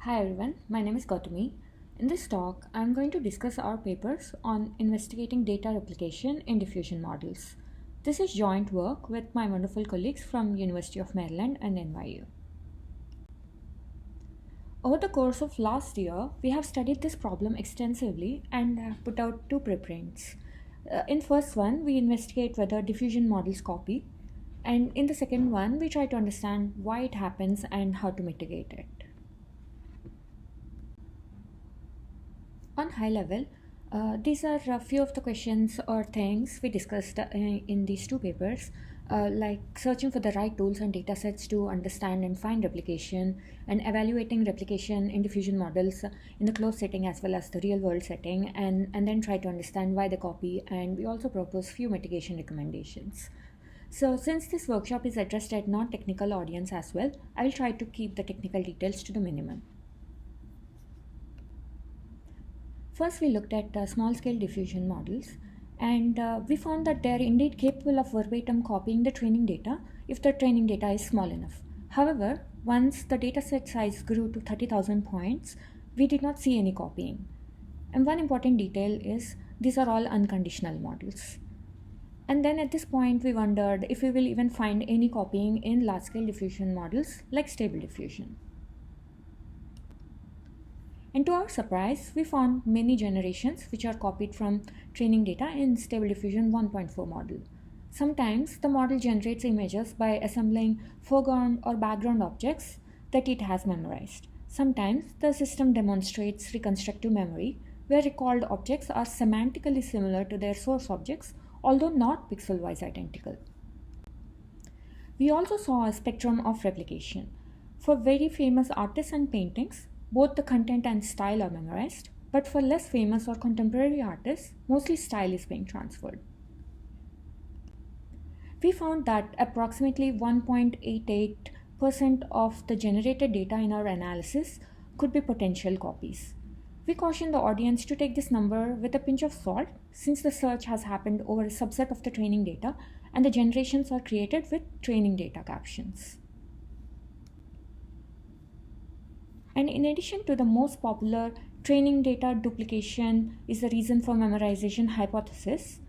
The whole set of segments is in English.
Hi everyone, my name is Gautami. In this talk, I'm going to discuss our papers on investigating data replication in diffusion models. This is joint work with my wonderful colleagues from University of Maryland and NYU. Over the course of last year, we have studied this problem extensively and have put out two preprints. In first one, we investigate whether diffusion models copy, and in the second one, we try to understand why it happens and how to mitigate it. On high level, these are a few of the questions or things we discussed in these two papers, like searching for the right tools and datasets to understand and find replication, and evaluating replication in diffusion models in the closed setting as well as the real world setting, and then try to understand why they copy, and we also propose few mitigation recommendations. So since this workshop is addressed at non-technical audience as well, I will try to keep the technical details to the minimum. First, we looked at small-scale diffusion models, and we found that they are indeed capable of verbatim copying the training data if the training data is small enough. However, once the dataset size grew to 30,000 points, we did not see any copying. And one important detail is these are all unconditional models. And then at this point, we wondered if we will even find any copying in large-scale diffusion models like stable diffusion. And to our surprise, we found many generations which are copied from training data in Stable Diffusion 1.4 model. Sometimes the model generates images by assembling foreground or background objects that it has memorized. Sometimes the system demonstrates reconstructive memory, where recalled objects are semantically similar to their source objects, although not pixel-wise identical. We also saw a spectrum of replication. For very famous artists and paintings, both the content and style are memorized, but for less famous or contemporary artists, mostly style is being transferred. We found that approximately 1.88% of the generated data in our analysis could be potential copies. We caution the audience to take this number with a pinch of salt, since the search has happened over a subset of the training data and the generations are created with training data captions. And in addition to the most popular training data duplication is the reason for memorization hypothesis,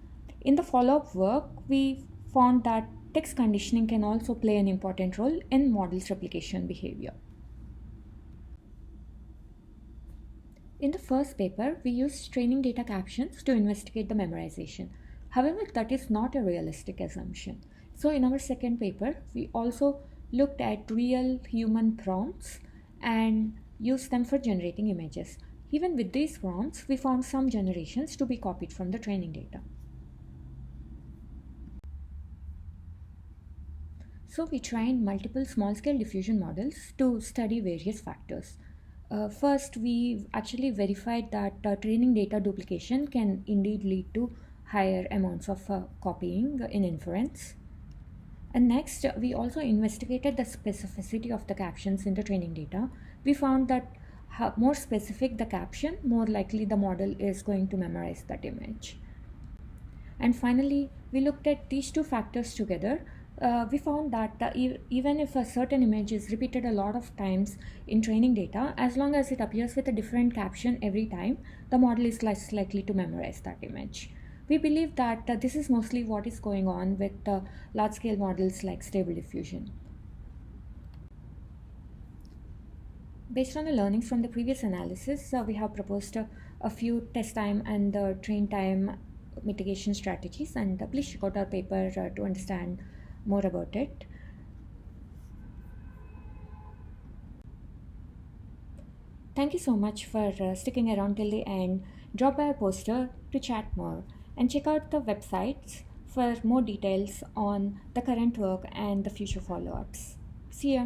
in the follow-up work, we found that text conditioning can also play an important role in models' replication behavior. In the first paper, we used training data captions to investigate the memorization. However, that is not a realistic assumption. So in our second paper, we also looked at real human prompts and use them for generating images. Even with these prompts, we found some generations to be copied from the training data. So we trained multiple small-scale diffusion models to study various factors. First, we actually verified that training data duplication can indeed lead to higher amounts of copying in inference. And next, we also investigated the specificity of the captions in the training data. We found that more specific the caption, more likely the model is going to memorize that image. And finally, we looked at these two factors together. We found that even if a certain image is repeated a lot of times in training data, as long as it appears with a different caption every time, the model is less likely to memorize that image. We believe that this is mostly what is going on with large-scale models like Stable Diffusion. Based on the learnings from the previous analysis, we have proposed a few test time and train time mitigation strategies, and please check out our paper to understand more about it. Thank you so much for sticking around till the end. Drop by our poster to chat more, and check out the websites for more details on the current work and the future follow-ups. See ya!